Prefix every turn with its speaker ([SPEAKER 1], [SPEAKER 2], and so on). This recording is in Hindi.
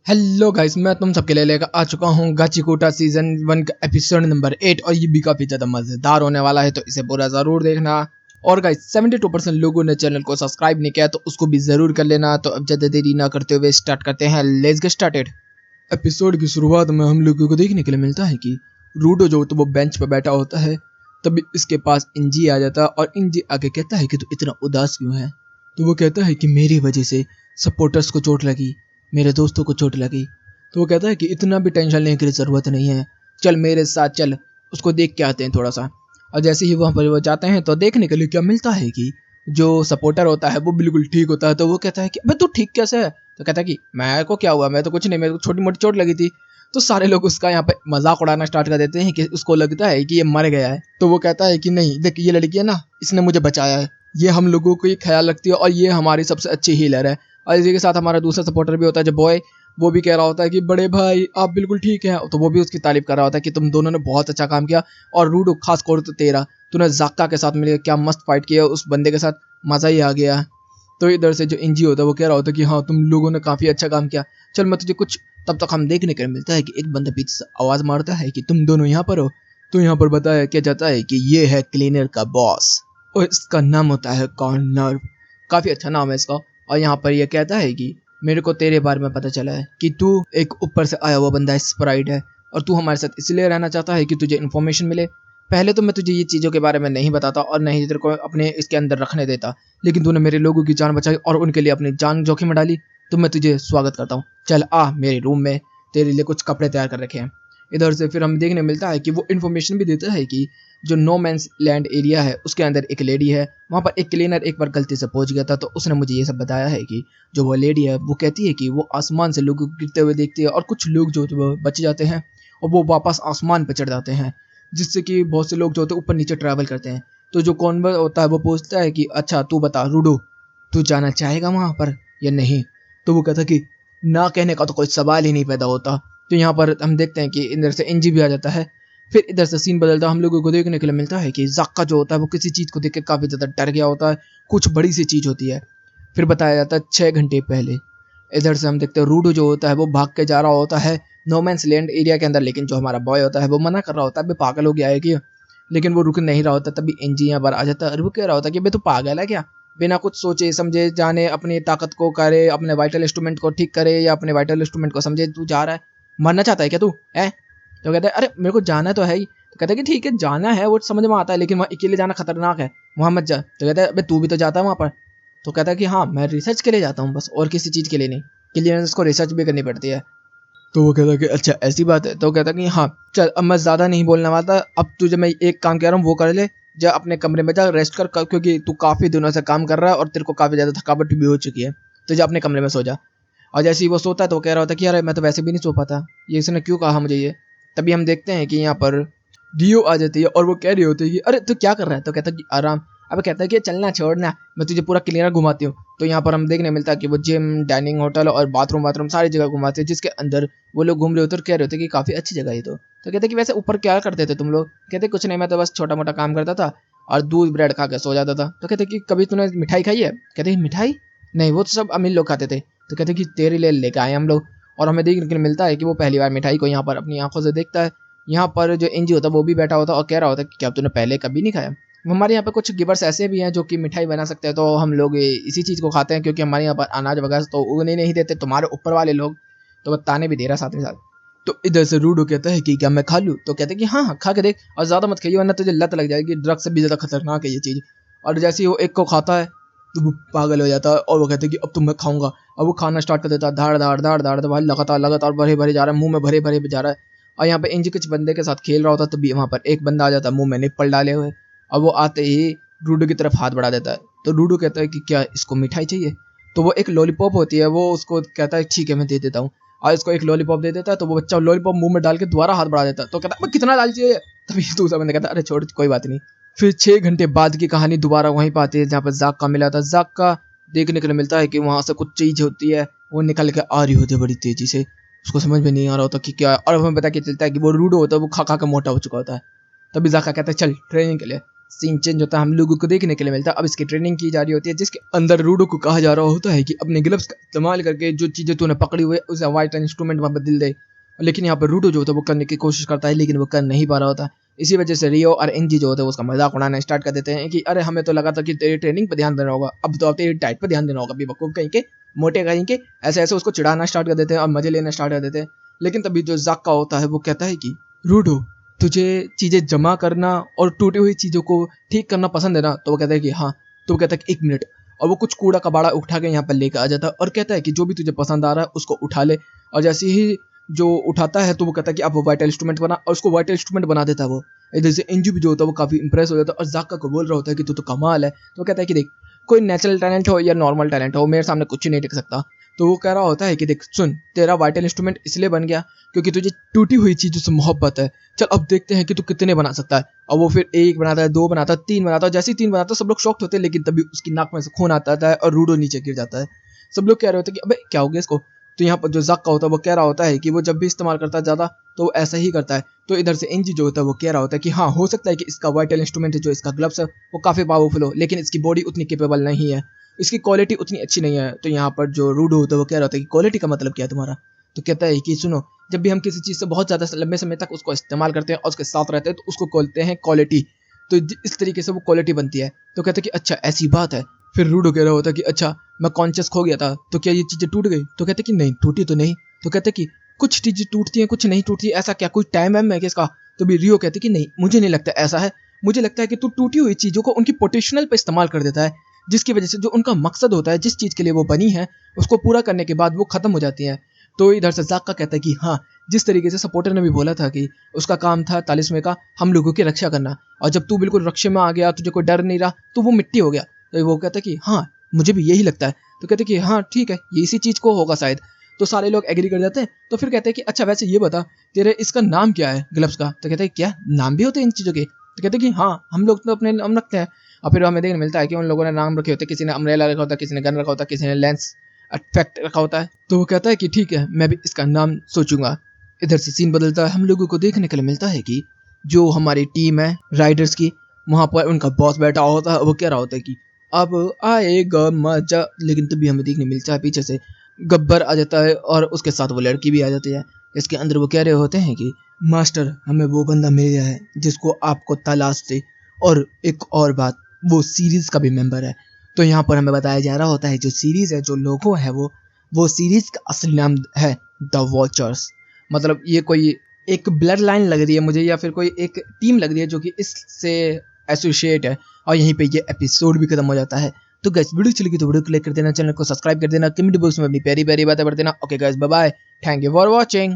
[SPEAKER 1] हेलो गाइस, मैं तुम सबके लिए लेकर आ चुका हूँ गाचीकोटा सीजन 1 का एपिसोड नंबर 8 और ये भी काफी ज्यादा मजेदार होने वाला है, तो इसे पूरा जरूर देखना। और गाइस 72% लोगों ने चैनल को सब्सक्राइब नहीं किया, तो उसको भी जरूर कर लेना। तो अब ज्यादा देरी ना करते हुए स्टार्ट करते हैं। Let's get started. एपिसोड की शुरुआत में हम लोगों को देखने के लिए मिलता है कि रूडो जो तो वो बेंच पर बैठा होता है। तभी इसके पास इंजी आ जाता है और इंजी आके कहता है कि तू इतना उदास क्यों है। तो वो कहता है कि मेरी वजह से सपोर्टर्स को चोट लगी, मेरे दोस्तों को चोट लगी। तो वो कहता है कि इतना भी टेंशन लेने की ज़रूरत नहीं है, चल मेरे साथ चल, उसको देख के आते हैं थोड़ा सा। और जैसे ही वहाँ पर वो जाते हैं तो देखने के लिए क्या मिलता है कि जो सपोर्टर होता है वो बिल्कुल ठीक होता है। तो वो कहता है कि अबे तू ठीक कैसे है। तो कहता है कि मेरे को क्या हुआ, मैं तो कुछ नहीं, मेरे को छोटी मोटी चोट लगी थी। तो सारे लोग उसका यहाँ पे मजाक उड़ाना स्टार्ट कर देते हैं कि उसको लगता है कि ये मर गया है। तो वो कहता है कि नहीं देख, ये लड़की है ना, इसने मुझे बचाया है, ये हम लोगों को ये ख्याल रखती है और ये हमारी सबसे अच्छी हीलर है। और इसी के साथ हमारा दूसरा सपोर्टर भी होता है जो बॉय, वो भी कह रहा होता है कि बड़े भाई आप बिल्कुल ठीक हैं। तो वो भी उसकी तारीफ कर रहा होता है कि तुम दोनों ने बहुत अच्छा काम किया। और रूडो खास कर तो तेरा, तूने जाक्का के साथ मिलकर क्या मस्त फाइट किया, उस बंदे के साथ मजा ही आ गया। तो इधर से जो इंजी होता है वो कह रहा होता है कि हाँ तुम लोगों ने काफी अच्छा काम किया, चल मैं तुझे कुछ। तब तक हम देखने को मिलता है कि एक बंदा पीछे से आवाज मारता है कि तुम दोनों यहाँ पर हो। तो यहाँ पर बताया क्या जाता है कि ये है क्लीनर का बॉस और इसका नाम होता है कॉर्नर। काफी अच्छा नाम है इसका। और यहाँ पर यह कहता है कि मेरे को तेरे बारे में पता चला है कि तू एक ऊपर से आया हुआ बंदा स्प्राइट है और तू हमारे साथ इसलिए रहना चाहता है कि तुझे इन्फॉर्मेशन मिले। पहले तो मैं तुझे ये चीज़ों के बारे में नहीं बताता और नहीं तेरे को अपने इसके अंदर रखने देता, लेकिन तूने मेरे लोगों की जान बचाई और उनके लिए अपनी जान जोखिम में डाली। तो मैं तुझे स्वागत करता हूँ, चल आ मेरे रूम में, तेरे लिए कुछ कपड़े तैयार कर रखे हैं। इधर से फिर हम देखने मिलता है कि वो इन्फॉर्मेशन भी देता है कि जो नो मैंस लैंड एरिया है उसके अंदर एक लेडी है, वहाँ पर एक क्लीनर एक बार गलती से पहुंच गया था। तो उसने मुझे ये सब बताया है कि जो वो लेडी है वो कहती है कि वो आसमान से लोगों को गिरते हुए देखती है और कुछ लोग जो वो बच जाते हैं और वो वापस आसमान पर चढ़ जाते हैं, जिससे कि बहुत से लोग जो होते हैं ऊपर नीचे ट्रैवल करते हैं। तो जो कॉन्वर होता है वो पूछता है कि अच्छा तू बता रूडो, तू जाना चाहेगा वहाँ पर या नहीं। तो वो कहता है कि ना कहने का तो कोई सवाल ही नहीं पैदा होता। तो यहाँ पर हम देखते हैं कि इधर से इंजी भी आ जाता है। फिर इधर से सीन बदलता है, हम लोगों को देखने के लिए मिलता है कि जाक्का जो होता है वो किसी चीज़ को देख के काफ़ी ज़्यादा डर गया होता है, कुछ बड़ी सी चीज़ होती है। फिर बताया जाता है 6 घंटे पहले। इधर से हम देखते हैं रूडो जो होता है वो भाग के जा रहा होता है नोमैंस लैंड एरिया के अंदर, लेकिन जो हमारा बॉय होता है वो मना कर रहा होता है, पागल हो गया है कि। लेकिन वो रुक नहीं रहा होता। तभी एनजी यहाँ पर आ जाता है और वो कह रहा होता है कि बे तू पागल है क्या, बिना कुछ सोचे समझे जाने अपनी ताकत को करे, अपने वाइटल इंस्ट्रूमेंट को ठीक करे या अपने वाइटल इंस्ट्रूमेंट को समझे तू जा रहा है, मरना चाहता है क्या तू है। तो कहता है अरे मेरे को जाना तो है ही। तो कहता है कि ठीक है जाना है, वो समझ में आता है, लेकिन वहाँ अकेले जाना खतरनाक है, वहाँ मत जा। तो कहता है अबे तू भी तो जाता है वहाँ पर। तो कहता है कि हाँ मैं रिसर्च के लिए जाता हूँ बस, और किसी चीज़ के लिए नहीं, क्लियरेंस को रिसर्च भी करनी पड़ती है। तो वो कहता है कि अच्छा ऐसी बात है। तो कहता है कि हाँ चल अब मैं ज़्यादा नहीं बोलने वाला, अब तुझे मैं एक काम कह रहा हूँ वो कर ले, जा अपने कमरे में जा रेस्ट कर, क्योंकि तू काफ़ी दिनों से काम कर रहा है और तेरे को काफ़ी ज़्यादा थकावट भी हो चुकी है, तो जा अपने कमरे में सो जा। और जैसे ही वो सोता है तो वो कह रहा होता है कि यार मैं तो वैसे भी नहीं सो पाता, ये इसने क्यों कहा मुझे ये। तभी हम देखते हैं कि यहाँ पर डियो आ जाती है और वो कह रही होती है कि अरे तू क्या कर रहा है। तो कहता है कि आराम। अब कहता है कि चलना छोड़ना, मैं तुझे पूरा क्लीनर घुमाती हूँ। तो यहाँ पर हम देखने मिलता है कि वो जिम, डाइनिंग हॉटल और बाथरूम सारी जगह घुमाते हैं, जिसके अंदर वो लोग घूम रहे होते और कह रहे होते कि काफ़ी अच्छी जगह है। तो कहते कि वैसे ऊपर क्या करते थे तुम लोग। कहते कुछ नहीं, मैं तो बस छोटा मोटा काम करता था और दूध ब्रेड खा के सो जाता था। तो कहते कि कभी तूने मिठाई खाई है। कहते मिठाई नहीं, वो तो सब अमीर लोग खाते थे। तो कहते कि तेरे लिए लेके आए हम लोग। और हमें देखने को मिलता है कि वो पहली बार मिठाई को यहाँ पर अपनी आंखों से देखता है। यहाँ पर जो एनजी होता है वो भी बैठा होता है और कह रहा होता है कि क्या तूने पहले कभी नहीं खाया। हमारे यहाँ पर कुछ गिवर्स ऐसे भी हैं जो कि मिठाई बना सकते हैं, तो हम लोग इसी चीज़ को खाते हैं, क्योंकि हमारे यहाँ पर अनाज वगैरह तो उगने नहीं देते तुम्हारे ऊपर वाले लोग। तो वो ताने भी दे रहा साथ में साथ। तो इधर से रूडो कहता है कि क्या मैं खा लूँ। तो कहते हैं कि हाँ हाँ खा के देख, और ज़्यादा मत खाइए वरना तुझे लत लग जाएगी, ड्रग से भी ज़्यादा खतरनाक है ये चीज़। और जैसे ही वो एक को खाता है तो वो पागल हो जाता है और वो कहते हैं कि अब तो मैं खाऊंगा। अब वो खाना स्टार्ट कर देता है, धाड़ धाड़ धाड़ धाड़ तो भाई लगातार लगातार भरे भरे जा रहा है, मुंह में भरे भरे जा रहा है। और यहाँ पे इंजी कुछ बंदे के साथ खेल रहा होता है, तभी वहाँ पर एक बंदा आ जाता है मुंह में निप्पल डाले हुए। और वो आते ही रूडो की तरफ हाथ बढ़ा देता है। तो रूडो कहता है कि क्या इसको मिठाई चाहिए। तो वो एक लॉलीपॉप होती है, वो उसको कहता है ठीक है मैं दे देता हूँ, और इसको एक लॉलीपॉप दे देता है। तो वो बच्चा लॉलीपॉप मुंह में डाल के दोबारा हाथ बढ़ा देता है। तो कहता है कितना लालची है। तभी दूसरा बंदा कहता है अरे छोड़ कोई बात नहीं। फिर 6 घंटे बाद की कहानी दोबारा वहीं पर आती है जहाँ पर जाक्का मिला था। जाक्का देखने के लिए मिलता है कि वहाँ से कुछ चीज़ होती है वो निकल के आ रही होती है बड़ी तेजी से, उसको समझ में नहीं आ रहा होता कि क्या है। और हमें पता क्या चलता है कि वो रूडो होता है, वो खा खा के मोटा हो चुका होता है। तभी जाक्का कहता है चल ट्रेनिंग के लिए। सीन चेंज होता है, हम लोगों को देखने के लिए मिलता है। अब इसकी ट्रेनिंग की जा रही होती है जिसके अंदर रूडो को कहा जा रहा होता है कि अपने ग्लव्स का इस्तेमाल करके जो चीज़ें तूने पकड़ी हुई है उसे वाइट इंस्ट्रूमेंट में बदल दे। लेकिन यहाँ पर रूडो जो होता है वो करने की कोशिश करता है लेकिन वो कर नहीं पा रहा होता। इसी वजह से रियो और एनजी जो होता है उसका मजाक उड़ाना स्टार्ट कर देते हैं कि अरे हमें तो लगा था कि तेरी ट्रेनिंग पर ध्यान देना होगा, अब तो तेरी डाइट पर ध्यान देना होगा, बेवकूफ कहीं के, मोटे कहीं के। ऐसे ऐसे उसको चिढ़ाना स्टार्ट कर देते हैं और मजे लेना स्टार्ट कर देते हैं। लेकिन तभी जो जाक्का होता है वो कहता है कि रूडो, तुझे चीज़ें जमा करना और टूटी हुई चीज़ों को ठीक करना पसंद है ना? तो वो कहता है कि हाँ। तो वो कहता है कि 1 मिनट, और वो कुछ कूड़ा कबाड़ा उठा के यहाँ पर लेकर आ जाता है और कहता है कि जो भी तुझे पसंद आ रहा है उसको उठा ले। और जैसे ही जो उठाता है तो वो कहता है कि अब वो वाइटल इंस्ट्रूमेंट बना, और उसको वाइटल इंस्ट्रूमेंट बना देता है वो। इधर से एनजी भी जो होता है वो काफ़ी इंप्रेस हो जाता है और जाक्का को बोल रहा होता है कि तू तो कमाल है। तो वो कहता है कि देख, कोई नेचुरल टैलेंट हो या नॉर्मल टैलेंट हो, मेरे सामने कुछ नहीं टिक सकता। तो वो कह रहा होता है कि देख सुन, तेरा वाइटल इंस्ट्रूमेंट इसलिए बन गया क्योंकि तुझे टूटी हुई चीज़ों से मोहब्बत है। चल अब देखते हैं कि तू कितने बना सकता है। और वो फिर 1 बनाता है, 2 बनाता है, 3 बनाता है। जैसे ही 3 बनाता है सब लोग शॉक्ड होते हैं, लेकिन तभी उसकी नाक में से खून आता है और रूडो नीचे गिर जाता है। सब लोग कह रहे होते हैं कि अबे क्या हो गया इसको। तो यहाँ पर जो जाक्का होता है वो कह रहा होता है कि वो जब भी इस्तेमाल करता है ज़्यादा तो वो ऐसा ही करता है। तो इधर से एनजी जो होता है वो कह रहा होता है कि हाँ, हो सकता है कि इसका वाइटल इंस्ट्रूमेंट है जो इसका ग्लव्स है वो काफ़ी पावरफुल हो, लेकिन इसकी बॉडी उतनी केपेबल नहीं है, इसकी क्वालिटी उतनी अच्छी नहीं है। तो यहाँ पर जो रूडो होता है वो कह रहा होता है कि क्वालिटी का मतलब क्या है तुम्हारा? तो कहता है कि सुनो, जब भी हम किसी चीज़ से बहुत ज़्यादा लंबे समय तक उसको इस्तेमाल करते हैं और उसके साथ रहते हैं तो उसको बोलते हैं क्वालिटी। तो इस तरीके से वो क्वालिटी बनती है। तो कहते हैं कि अच्छा ऐसी बात है। फिर रूडो कह रहा होता है कि अच्छा, मैं कॉन्शियस खो गया था तो क्या ये चीज़ें टूट गई? तो कहते हैं कि नहीं, टूटी तो नहीं। तो कहते हैं कि कुछ चीज़ें टूटती हैं, कुछ नहीं टूटती, ऐसा क्या, कोई टाइम है क्या इसका? तो भी रियो कहते कि नहीं, मुझे नहीं लगता ऐसा है। मुझे लगता है कि तू टूटी हुई चीज़ों को उनकी पोटेंशियल पे इस्तेमाल कर देता है, जिसकी वजह से जो उनका मकसद होता है, जिस चीज़ के लिए वो बनी है, उसको पूरा करने के बाद वो ख़त्म हो जाती हैं। तो इधर से जाक्का कहता है कि हाँ, जिस तरीके से सपोर्टर ने भी बोला था कि उसका काम था तालिस्मे का हम लोगों की रक्षा करना, और जब तू बिल्कुल रक्षे में आ गया, तुझे कोई डर नहीं रहा, तो वो मिट्टी हो गया। तो वो कहता है कि हाँ, मुझे भी यही लगता है। तो कहते हैं कि हाँ ठीक है, ये इसी चीज़ को होगा शायद। तो सारे लोग एग्री कर जाते हैं। तो फिर कहते हैं कि अच्छा वैसे ये बता, तेरे इसका नाम क्या है ग्लव्स का? तो कहते हैं क्या नाम भी होते हैं इन चीज़ों के? तो कहते हैं कि हाँ, हम लोग तो अपने नाम रखते हैं। और फिर हमें देखने मिलता है कि उन लोगों ने नाम रखे होते हैं, किसी ने अम्ब्रेला रखा होता है, किसी ने गन रखा होता है, किसी ने लेंस इफेक्ट रखा होता है। तो वो कहता है कि ठीक है, मैं भी इसका नाम सोचूंगा। इधर से सीन बदलता है, हम लोगों को देखने के लिए मिलता है कि जो हमारी टीम है राइडर्स की, वहाँ पर उनका बॉस बैठा होता है। वो कह रहा होता है कि अब आएगा मजा, लेकिन तभी हमें देखने मिलता है पीछे से गब्बर आ जाता है और उसके साथ वो लड़की भी आ जाती है। इसके अंदर वो कह रहे होते हैं कि मास्टर, हमें वो बंदा मिल गया है जिसको आपको तलाश थी, और एक और बात, वो सीरीज़ का भी मेंबर है। तो यहाँ पर हमें बताया जा रहा होता है जो सीरीज़ है, जो लोगो है, वो सीरीज़ का असली नाम है द वॉचर्स। मतलब ये कोई एक ब्लड लाइन लग रही है मुझे, या फिर कोई एक टीम लग रही है जो कि इससे एसोसिएट है। और यहीं पे ये एपिसोड भी खत्म हो जाता है। तो गाइस, वीडियो अच्छी लगी तो वीडियो को लाइक कर देना, चैनल को सब्सक्राइब कर देना, कमेंट बॉक्स में अपनी प्यारी प्यारी बातें पढ़ देना। Okay guys, bye bye, thank you for watching.